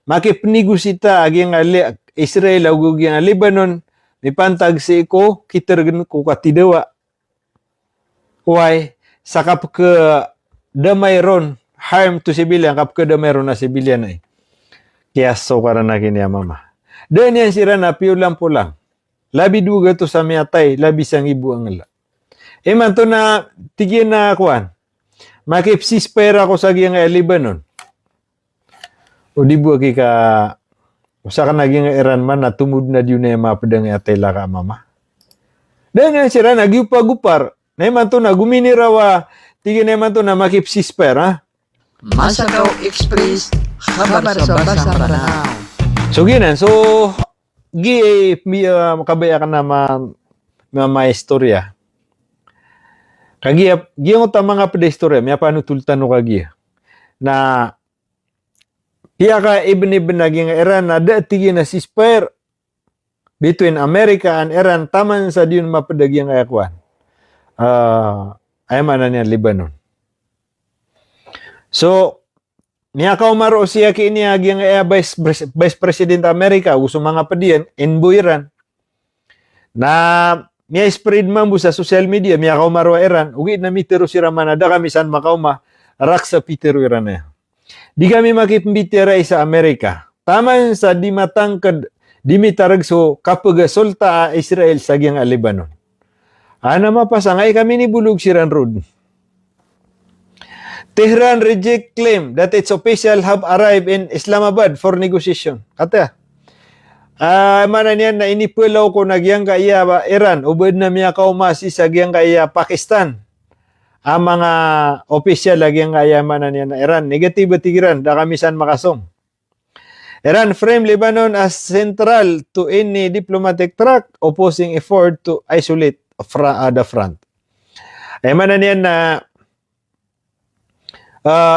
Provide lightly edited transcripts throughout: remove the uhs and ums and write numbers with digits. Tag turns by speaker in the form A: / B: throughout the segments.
A: makipnegosita agyang Israel ug agyang Lebanon mipantag si ko kitergen ko katidewa. Why? Sakap ke damay ron harm to civilian kap ke damay ron na civilian ay. Kaya so karana kini mama. Dan yan sira na piulang pulang. Labi duga to sa miatay, labi sang ibu ang ala. Man to na tigyan na kuan. Makipsispera ko sa giyang Lebanon. O di buwa ka usa ka naging Iran man na tumud na diyon na mapadang atay laka mama. Dan yan sira nagyupagupar. Man to na guminirawa tigyan man to na makipsispera.
B: Masakaw Express, kabar sa basa Panao.
A: So ginan, so makabaya ka na ma istorya. Kagiya giyong ta mga pedestorya, may panutultan no kagiya. Na piya ka ibn naging Iran na dati na ceasefire between America and Iran taman sa diyon mapadagyang ayakwan. Ay man niya Lebanon. So niya ka umaro siya kini agyang Vice President America gusto mga padiyan Iran na niya spread man sa social media niya ka umaro Iran ugi na mitero si Ramanada kami san makauma raksa Peter Iran na. Di kami makipimbitira sa Amerika. Taman sa di matangkad di mitaragso kapag sulta Israel sa agyang Lebanon. Ana mapasangay kami ni bulog si Ranrod. Tehran reject claim that its official have arrived in Islamabad for negotiation. Kata, mana niyan na inipulaw ko nagyang kaya Iran, ubod na miya kaumasi sa gyang kaya Pakistan. Ang mga official nagyang kaya mana niyan na Iran. Negative tigiran, da kami san makasong. Iran frame Lebanon as central to any diplomatic track opposing effort to isolate the front. Ay mana niyan na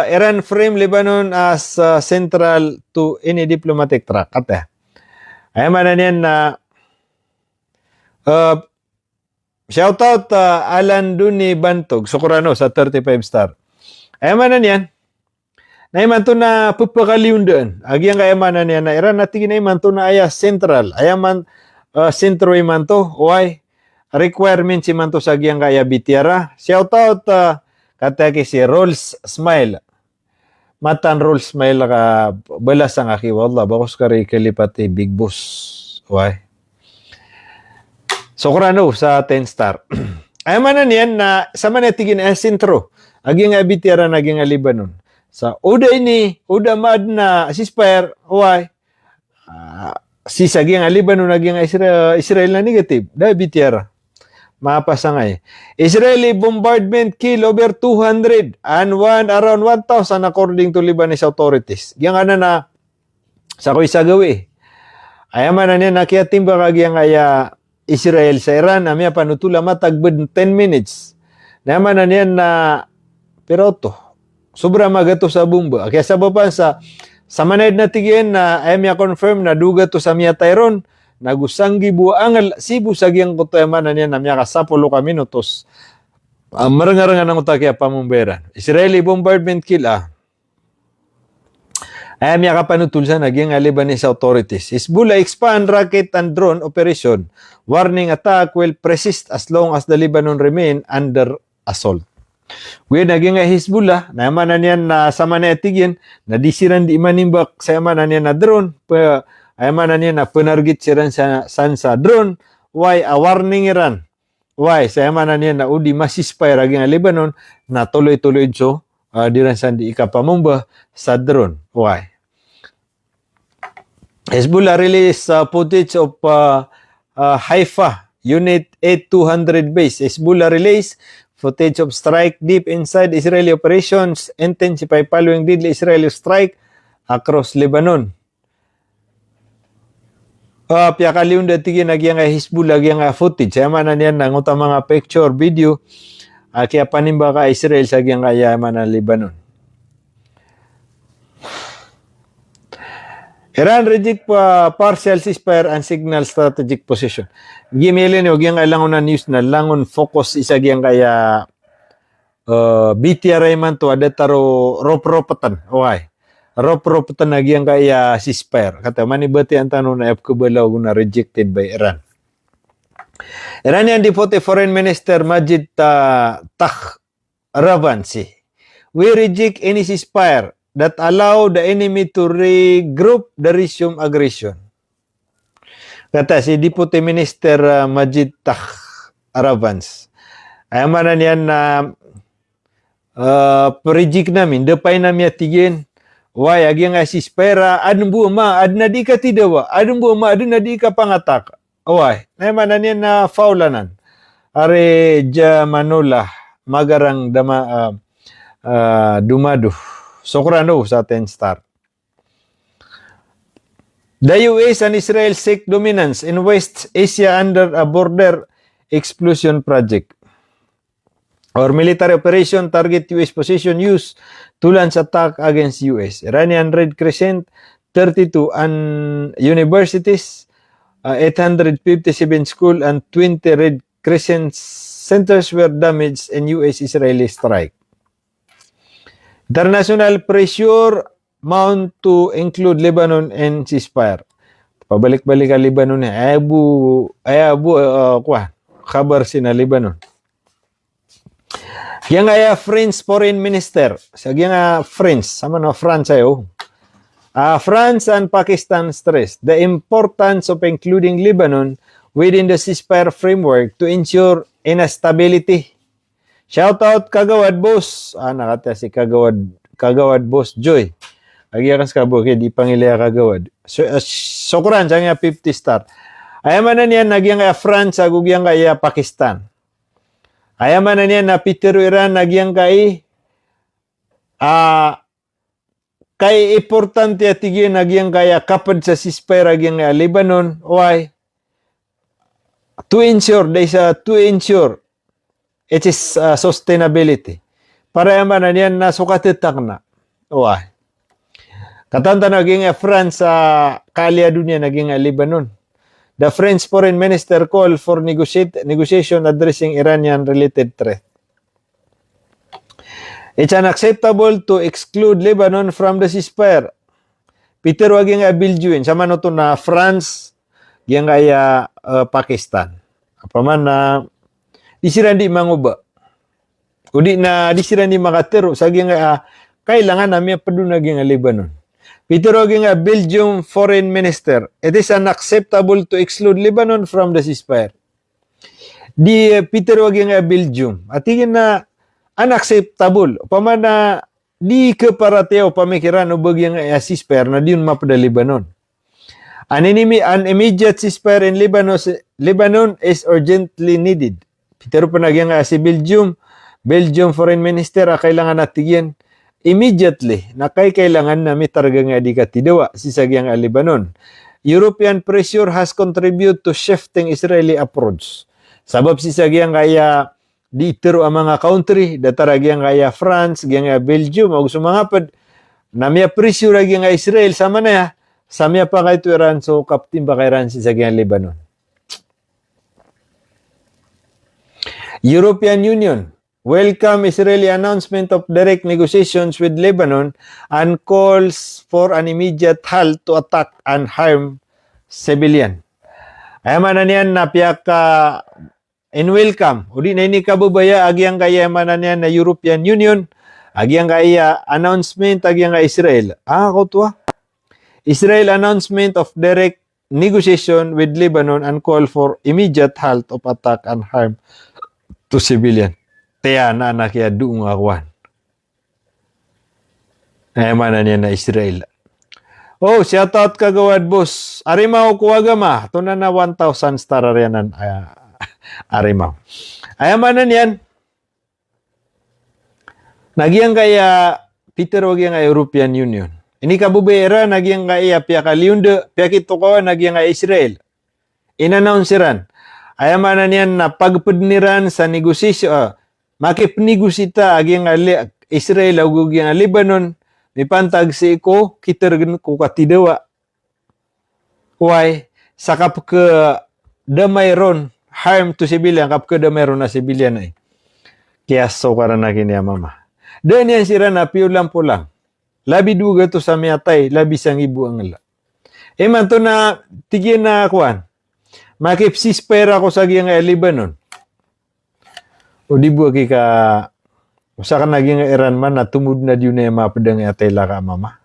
A: Iran frame Lebanon as central to any diplomatic track. Kata. Ay man niyan na shout out Alan Duni Bantog Socorano sa 35 star. Ay man niyan. Na iman to na pupakaliun doon. Agyang kaya man niyan na Iran natigin iman to na aya central. Aya man sentro iman to. Why? Requirement si man to sa agyang kaya bitiara. Shout out kata ki si Rolls Smile. Matan Rolls Smile ka balas ang aki. Wallah, bakos ka rin kalipati Big Boss. Why? So, kurano sa 10 star. Ay man niyan na sa manatigin ay sentro. Aging abitira naging Lebanon. Sa uda ini, uda mad na ceasefire. Why? Si saging Lebanon naging Israel na negative. Da abitira. Mapasangay. Israeli bombardment kill over 200 and around 1,000 according to Lebanese authorities. Yang na sa ko isagawi. Ayaman na niya nakiatimba kagyang aya Israel sa Iran. Amya panutula matagbed 10 minutes. Naman na niya na pero to. Sobra magato sa bumba. Kaya sa baba sa manayad na tigyan na ayamya confirm na duga to sa miya Tyron. Nagusanggi buangal Cebu sa giyang kutayman na niya na miya kasapulo ka minutos. Marangarangan ng utakya pamumberan. Israeli bombardment kill ay miya kapanutulsan naging Lebanese authorities. Hezbollah expand rocket and drone operation. Warning attack will persist as long as the Lebanon remain under assault. Kuya naging Hezbollah, naman na niyan na sa manatigin, na disiran di manimbak sa yaman na niyan na drone, ay man niya na penargit siran sa drone. Why? A warning Iran. Why? Sa man niya na udi masispire aging Lebanon na tuloy-tuloy so diran sa di ikapamumba sa drone. Why? Hezbollah release footage of Haifa Unit 8200 base. Hezbollah release footage of strike deep inside Israeli operations intensify following deadly Israeli strike across Lebanon. Pia kaliunda tigin nagyang Hezbollah gyang footage ay man niyan nang uta mga picture video kaya panimba ka Israel sa gyang kaya man Lebanon. Iran reject partial ceasefire and signal strategic position. Gimili ni gyang langon na news na langon focus isa gyang kaya BTR man to ada taro ropropatan. Okay. rop tanagyan kaya ceasefire. Kata manibati ang tanong na kabalaw na rejected by Iran. Iranian Deputy Foreign Minister Majid Takhravansi. We reject any ceasefire that allow the enemy to regroup the resume aggression. Kata si Deputy Minister Majid Takhravans. Ay manan yan na reject namin, dapay namin tigin. Why, agyang ceasefire, adun buama, adun na di ka tidawa, adun buama, adun na di ka pangatak. Why, ay manan yan na faulanan. Are ja Manula, magarang dumado. Sokrano sa 10 star. The US and Israel seek dominance in West Asia under a border explosion project. Or military operation target US position used to launch attack against US. Iranian Red Crescent, 32 universities, 857 school and 20 Red Crescent centers were damaged in US-Israeli strike. International pressure mount to include Lebanon and ceasefire. Pabalik-balik ang Lebanon niya. Khabar sina Lebanon. Yang ay French Foreign Minister. Yang French, sama na France ayo. France and Pakistan stress the importance of including Lebanon within the ceasefire framework to ensure stability. Shout out Kagawad Boss. Nakata si Kagawad Boss Joy. Agyakan sa kabo, di pangilya Kagawad. Sokran, siya nga 50 star. Ayaman na niyan, nagyang France, agugyang kaya Pakistan. Ayaman na niyan, na Peter Iran, nagyang kay importante atigin, nagyang kaya kapad sa ceasefire, nagyang Lebanon. Why? To ensure it is sustainability. Para yaman na niyan, nasukatitak na. Why? Katanta naging France sa kalya dunia naging Lebanon. The French Foreign Minister called for negotiation addressing Iranian-related threat. It's unacceptable to exclude Lebanon from the ceasefire. Peter waging Belgium, sama no to na France, yang kaya Pakistan. Apa man na disiran di manguba. Udi na disiran di makatero, saging kailangan namin padu naging Lebanon. Peter waging Belgium Foreign Minister, it is unacceptable to exclude Lebanon from the ceasefire. Di Peter waging Belgium, atingin na unacceptable. Paman na di keparateo pamikiran o bagyang ceasefire na diyon mapada Lebanon. An immediate ceasefire in Lebanon is urgently needed. Peter pa nagyang si Belgium Foreign Minister, kailangan natigyan immediately na kailangan na mitarga nga di katidawa si sagyang Lebanon. European pressure has contributed to shifting Israeli approach. Sabab si sagyang kaya ditero ang mga country, dataragyang kaya France, gyang Belgium, o sumangapad, na miya pressure gyang Israel, sama na ya, sa miya pa kay Iran, so kaptin ba kay Iran si sagyang Lebanon. European Union welcome Israeli announcement of direct negotiations with Lebanon and calls for an immediate halt to attack and harm civilian. Ayaman na niyan na piyak in welcome. Udi na ini kabubaya agyang kaya manan niyan na European Union, agyang kaya announcement agyang Israel. Kotwa. Israel announcement of direct negotiation with Lebanon and call for immediate halt of attack and harm to civilian. Kaya na kaya doong akwan. Ay mana niya na Israel. Oh, shout out Kagawad Boss. Arimaw kuwagama. Ito na 1,000 star arianan. Arimaw. Ay mana niyan. Nagyang kaya Peter wag yang European Union. Ini kabubera nagyang kaya piya kaliunde, piya kitukawan nagyang kaya Israel. In-announce ran. Ay mana niyan na pagpudniran sa negosasyon. Makipnegosita agyang Israel ug agyang Lebanon mipantag si ko kitergen ko katidawa. Why? Sakap ke damayron harm to civilian kap ke damayron na civilian ay. Kaya so karana kini mama. Dan yan sira na piulang pulang. labi duga to sa miatay, labi sang ibu ang ala. Man to na, tigyan na kuan, makipsispera ako sa giyang Lebanon. O di buwa ka, usa ka naging Iran man, na tumud na diyo na yung mga pedang atay laka mama.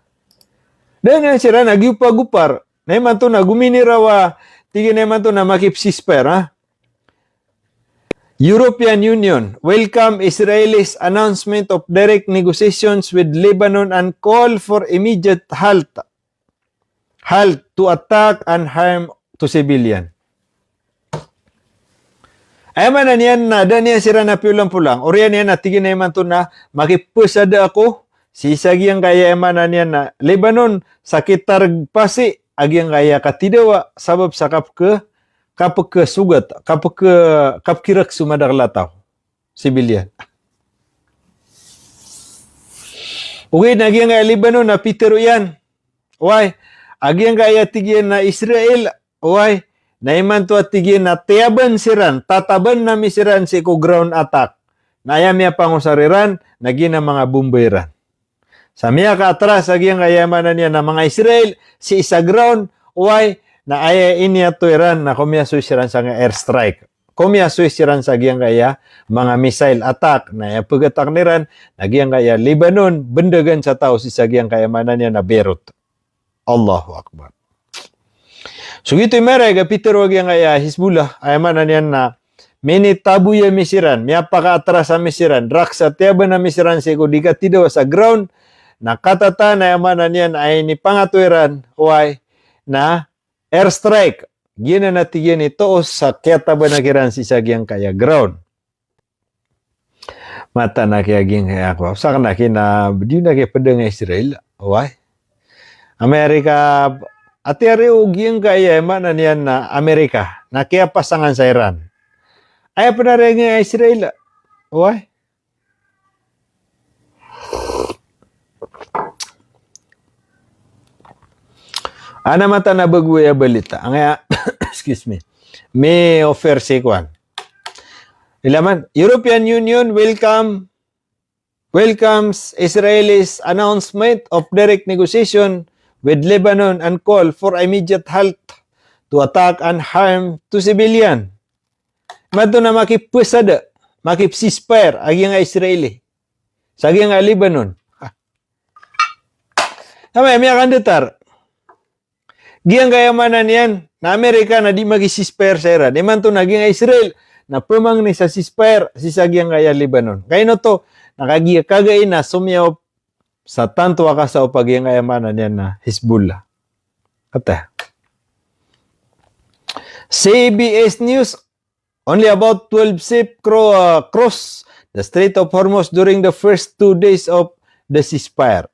A: Dahil nga sila, nagyupagupar, na man to na, guminirawa, tigyan na man to na makipsispera, European Union welcome Israel's announcement of direct negotiations with Lebanon and call for immediate halt to attack and harm to civilian. Ay man na niyan na, niya sira na pulang-pulang, oriyan niya na, tigin na man to na, makipusada ako, sisagiyang kaya man na niyan na, Lebanon, sakitar pasi, agyang kaya katidawa, sabab sa kapag sugat, kapag kirak sumadarlataw, civilian. Okay, nagyang kaya Lebanon na Peter yan. Why? Agyang kaya tigyan na Israel. Why? Naiman to at tigyan na tiyaban siran, tataban na misiran si ko ground attack. Nayamya pangusariran, nagyan na mga bumbayran. Sa miya ka atras, agyang kaya manan niya na mga Israel, si isa ground. Why? Na aya inya to Iran na kumiyasoy siran sa airstrike. Kumiyasoy siran sa giyang kaya mga missile attack na pag-attack ni Iran, nagyang kaya Lebanon, bendagan sa tao si sa giyang kaya manan niya na Beirut. Allahu Akbar. So gito meray Peter wag yang kaya Hizbullah ay manan niya na mini tabuya misiran, miya paka-atras sa misiran, raksa tiaba na misiran sigo di katidaw sa ground, nakatata na manan niya ay ni pangatuiran, why? Na airstrike, gina natigyan ito sa kaya banagiran si sagyang kaya ground. Mata na kaya ging kaya ako. Sa na kina, di na kaya pedang Israel. Why? Amerika, ati ari ugyang kaya mana niyan na Amerika, na kaya pasangan sa Iran. Ay pa na rin nga Israel. Why? Ana mata na bagwaya balita. Ang excuse me. May offer si Kwan. Ilaman, European Union welcomes Israel's announcement of direct negotiation with Lebanon and call for immediate halt to attack and harm to civilian. Mato na makipusada, makipsispire agi nga Israeli. Sagi nga Lebanon. Tama, may kandidatar. Giyang kayamanan yan, na Amerika na di mag-sispire sa Iran. Iman to naging Israel, na pumang ni sa sispire, sisagiyang kaya Lebanon. Kaya no to, nakagiya kagay na sumyaw sa tanto ka sa upagiyang kayamanan yan na Hezbollah. Kata. CBS News, only about 12 ships cross the Strait of Hormuz during the first 2 days of the ceasefire.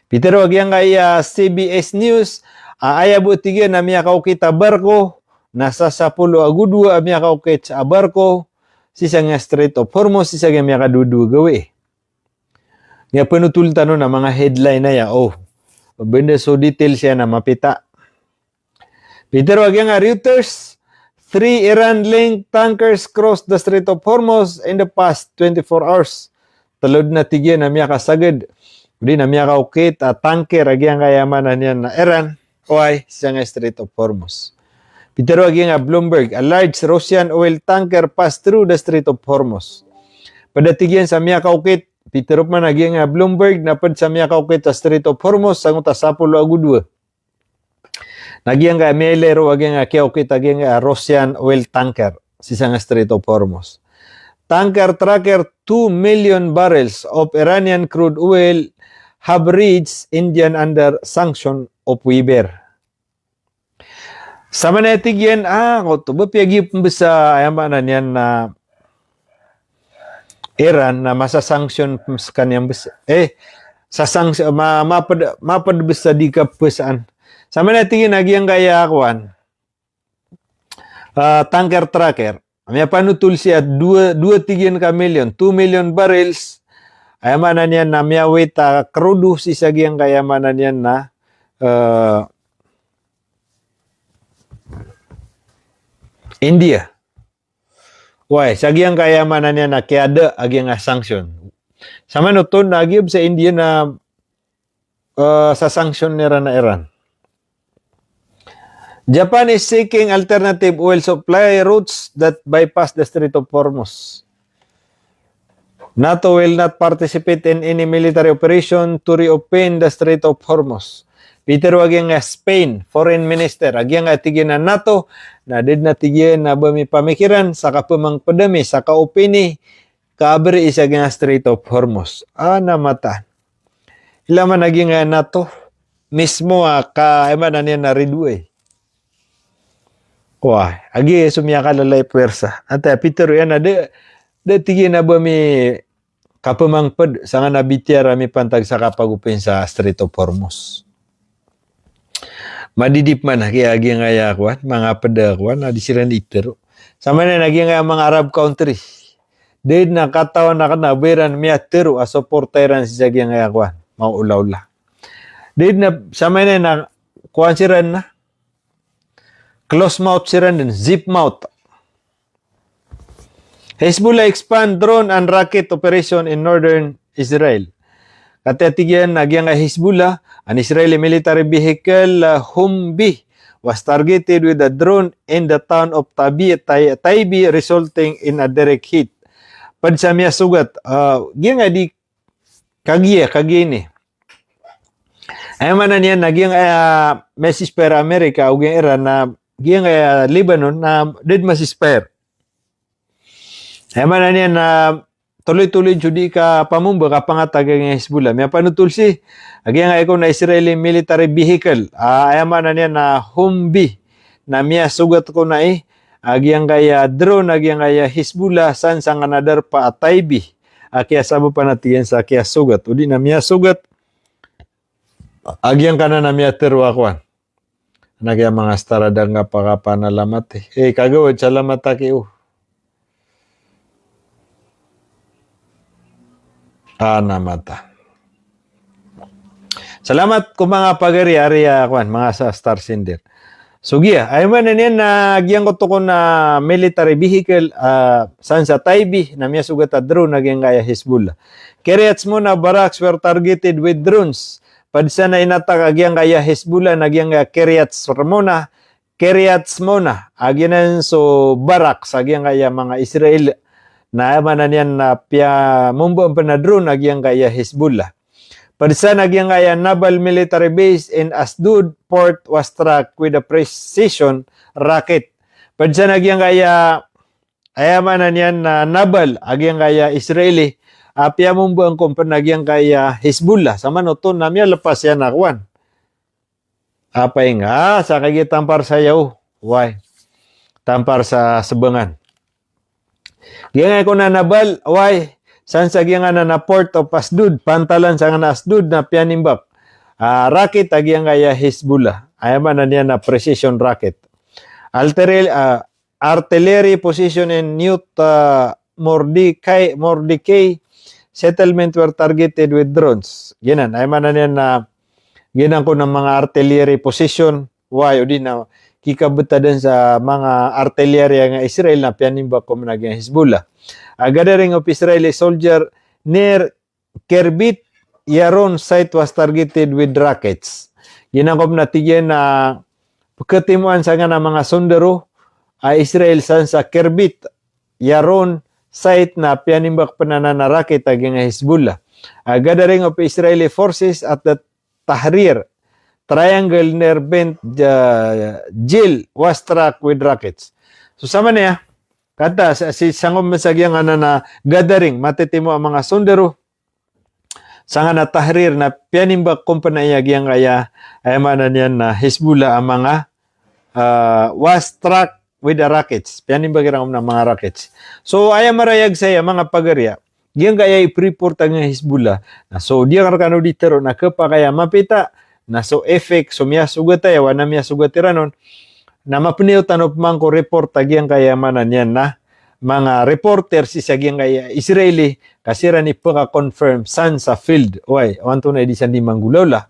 A: Peter, wag yang kaya CBS News, ayabu tiga na miya kaukita barko, nasa 10 agudwa miya kaukit sa barko, sisa nga Strait of Hormuz, sisa nga miya kadudu gawi. Nga penutultan no na mga headline na ya, benda so detail siya na mapita. Peter, wag yang Reuters, 3 Iran-linked tankers crossed the Strait of Hormuz in the past 24 hours. Talod na tiga na miya kasagad. Di na miya kaukit, tanker, agyang kayamanan yan na Iran, oy, siya nga Strait of Hormuz. Pero agyang Bloomberg, a large Russian oil tanker passed through the Strait of Hormuz. Padatigyan sa miya kaukit, Peter man agyang Bloomberg, napad sa miya kaukit sa Strait of Hormuz, sangot sa 10 agudwa. Nagyang Melero, agyang kaukit, agyang Russian oil tanker, siya nga Strait of Hormuz. Tanker tracker 2 million barrels of Iranian crude oil have reached Indian under sanction of waiver. Sa manetig yan, kung ito ba piyagi sa ayamanan yan na Iran na masasanction sa kanyang basa. Sa sanction, mapad basa di ka pasaan. Sa manetig yan, nagyang kaya akuan, tanker tracker. May panutul siya 2 million, 2 million barrels. Ayamanan yan na miyawit krudo si sagyang kayamanan yan na India. Why? Sagyang kayamanan yan na kiada agyang sanction. Sama no to nagyob sa India na sa sanction nila na Iran. Japan is seeking alternative oil supply routes that bypass the Strait of Hormuz. NATO will not participate in any military operation to reopen the Strait of Hormuz. Peter Wagyang Spain Foreign Minister agyang atigin na NATO na did na tigyan na bami pamikiran sa kapamang padami sa kaopini kaabri isa nga Strait of Hormuz. Mata. Ilaman naging NATO mismo kaiman niya na ridway. Wah, agi sumya kalalay puwersa. Ante Peter yan na de tigyan na bami kapamang pad sa nga nabitiara mi pantag sa kapagupin sa Strait of Hormuz. Madidip man kaya agi nga kwan mga pada kwan na disiran itero. Sama na naging mga Arab country. Did na katawan na kanabiran miya tero a supporteran si saging nga kwan maulaula. Did na sama na kwan siran na close mouth siran din zip mouth. Hezbollah expand drone and rocket operation in northern Israel. Katitigyan nagyang Hezbollah, an Israeli military vehicle Humvee was targeted with a drone in the town of Taibi resulting in a direct hit. Padsamya sugat, gyang di kagiya ni. Ay man niya nagyang message per America ug Iran na gyang Lebanon na did masisper. Ay man niya na tuloy-tuloy judi ka pamumba ka pangatag ng Hezbollah. May panutulsi, agi nga ikaw na Israeli military vehicle. Ayaman na niya na Humvee na miya sugat ko na agi ang kaya drone, agi ang kaya Hezbollah san sa nga nadar pa Taibi. Kaya sabo pa natiyan sa kaya sugat. Udi na miya sugat, agi ang kana na miya terwakwan. Nagya mga staradang nga pakapanalamat kagawad salamat taki mata. Salamat ko mga pagari-ari mga sa Star Sender. So ay man niyan na giyang ko to na military vehicle san sa Taibi na miya sugat drone naging kaya Hezbollah. Kiryats mo na barracks were targeted with drones. Padsa na inatak agyang kaya Hezbollah nagyang Kiryats Mona. Kiryats Mona agyanan so barracks agyang kaya mga Israel na manan yan na pia mumbo ang panadron agyang kaya Hezbollah. Padsa nagyang kaya naval military base in Asdod port was struck with a precision rocket. Padsa nagyang kaya manan yan na naval agyang kaya Israeli pia mumbo ang kompanagyang kaya Hezbollah. Sama no to namya lepas yan akwan. Apay nga sa kagi tampar sayaw. Why? Tampar sa sebengan. Giyang ako na nabal, away, san sa giyang na port of Asdod, pantalan sa nga Asdod na pianimbak. Rocket agyang kaya Hezbollah. Ayaman na niya na precision rocket. Artillery position in Newt Mordecai settlement were targeted with drones. Ginan, ayaman na niya na ginan ko ng mga artillery position. Why, o di na kikabuta din sa mga artillery nga Israel na pianimba ko managing Hezbollah. A gathering of Israeli soldier near Kerbit Yaron site was targeted with rockets. Ginangkom na tigyan na pagkatimuan sa nga na mga sondero Israel san sa Kerbit Yaron site na pianimbak panana na rocket aging Hezbollah. A gathering of Israeli forces at the Tahrir Triangle near Bent Jil was struck with rockets. So sama niya, kata si sangom masagyang na gathering, matitimo ang mga sondero sa nga na Tahrir na pianimbak kumpanaya gyang kaya ay manan yan na Hezbollah ang mga was struck with the rockets. Pianimbak ang mga rockets. So ay marayag saya mga pagarya, gyang kaya i-report ang Hezbollah. So diya karkano ditero na kapakaya mapita na so effect so miya sugatay wana miya sugatiranon na mapniw tanop man ko report agyang kaya manan yan na mga reporter si sagyang kaya Israeli kasira ni paka-confirm san sa field. Oy, wanto na di sandi manggulawla.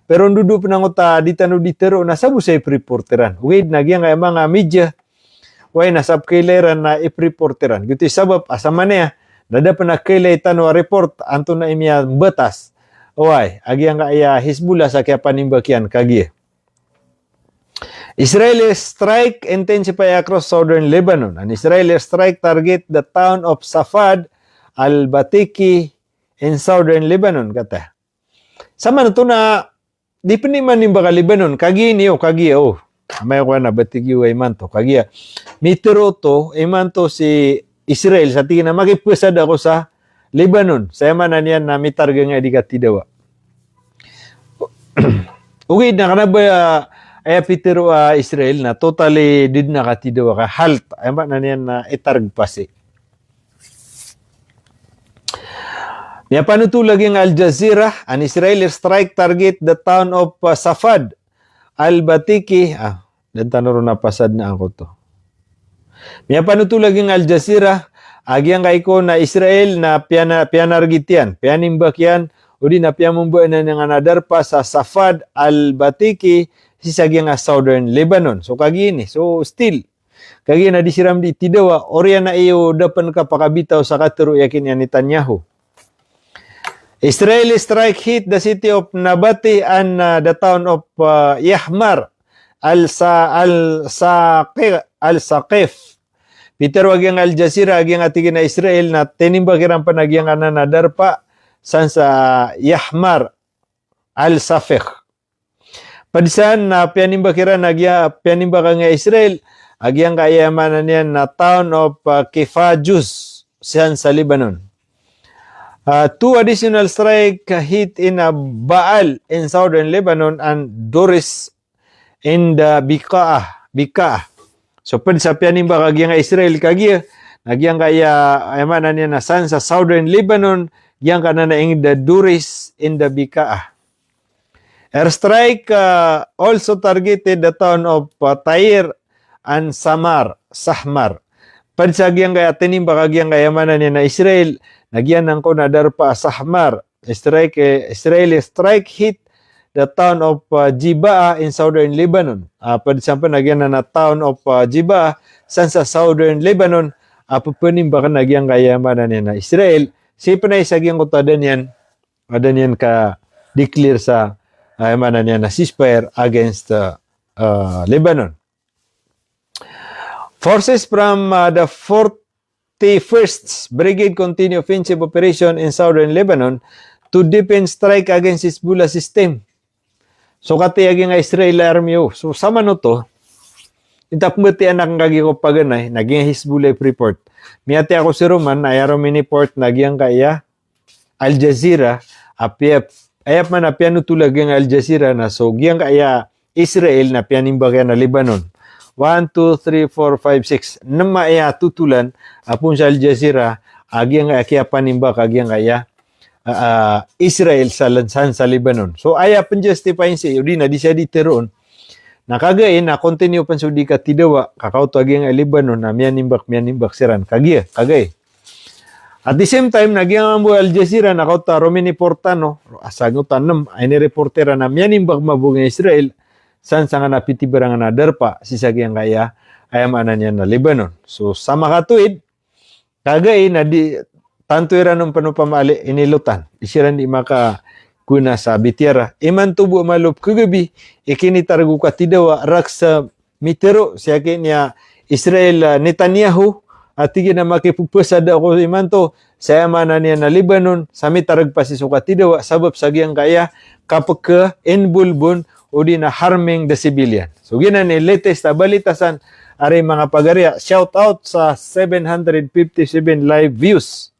A: Pero ndudu pinanguta di tanu ditero na sabu say reporteran. Wait nagyang kaya mga media. Oy, nasab kaileran na i-reporteran. Guti sabab asa man niya dada pa na kailay tanu report anto na imya batas. Uway, agyang kaya Hezbollah sa kaya panimbakyan kagi. Israeli strike intensify across southern Lebanon. An Israeli strike target the town of Safad al-Batiki in southern Lebanon, kata. Sama na to na, di pa naman yung baka Lebanon, kagi niyo, kagi, may ko na, Batiki ay man to, kagi. Mitero to, ay man to si Israel, sa tingin na makipusad ako sa Lebanon. Saya man na niyan na mitarga nga di katidawa. Okay, nakanaba, ay pitero Israel na totally did nakatidawa ka halt ay ba na niyan na itarg pasi. Niya panutulag yung Al Jazeera, an Israeli strike target the town of Safad al-Batiki. Dantanoro na pasad na ako to. Niya panutulag yung Al Jazeera, agyang kaiko na Israel na pianargitian, pianimbakyan, o di na piamumbuan na nga nadarpa sa Safad al-Batiki, sisagya nga southern Lebanon. So kagini. So still kagi na disiram di tidawa orya na iyo dapan ka pakabitaw sa katero yakin ya Netanyahu. Israeli strike hit the city of Nabati and the town of Yahmar al-Saqif. Peter wagyang Al Jazeera agyang atigin na Israel na tinimbakiran panagyang na nadarpa san sa Yahmar al-Saqif. Padisan na pianimbakiran pianimbakan nga Israel agyang kayamanan niyan na town of Kifajus siyan sa Lebanon. Two additional strike hit in Baal in southern Lebanon and Doris in the Bika'ah. So sa pianimbak agyang Israel kagi agyang kayamanan niyan na san sa southern Lebanon yang kana na ing the Doris in the Bika'ah. Airstrike also targeted the town of Tair and Sahmar. Padsagyang kaya tinimbak agyang kayamanan niya na Israel, nagyan ng ko nadarpa Sahmar. Israeli strike hit the town of Jibaa in southern Lebanon. Padsampan nagyan na town of Jibaa san sa southern Lebanon, pupunimbakan nagyang kayamanan niya na Israel. Sipa na isagyang ko adan yan ka declare sa mana niya na ceasefire against Lebanon. Forces from the 41st Brigade continue offensive operation in southern Lebanon to deepen strike against Hezbollah system. So katiyaging nga Israel army. So sama no to, itapmati anak kagi ko paganay, naging Hezbollah report. Miyati ako si Roman, ayaro miniport, nagyang kaya Al Jazeera, ayap man na pianutulag yung Al Jazeera na so giyang kaya Israel na pianimbagyan na Lebanon. 1, 2, 3, 4, 5, 6. Nama iya tutulan apun sa Al Jazeera agyang kaya panimbag agyang kaya Israel sa lansan sa Lebanon. So aya pun justify si di na di siya diteron. Nakagay na continue pan sa di ka tidawa kakauto agyang Lebanon na mianimbak siran kagay. At the same time, nagyang ang Al Jazeera, nakauta Romini Portano, asagutan nam, ay ni reportera na mianimbag mabugay Israel, san sa nga napitibara nga nadarpa, sisagyang kaya, ayamanan niya na Lebanon. So, sa makatuid, kagay na di, tanto ira nung panupamali, inilutan. Isiran di maka kuna sa bitira. Iman tubo malup kagabi, ikinitargo ka tidawa, rak sa mitero, siya niya Israel Netanyahu, at tigin na makipupusad ako iman to sa yamanan niya na Lebanon sa mitarag pa si sukatidawa sabab sa giyang kaya kapag ka inbulbon o di na harming the civilian. So ginan ni latest na balitasan ari mga pagarya. Shout out sa 757 live views.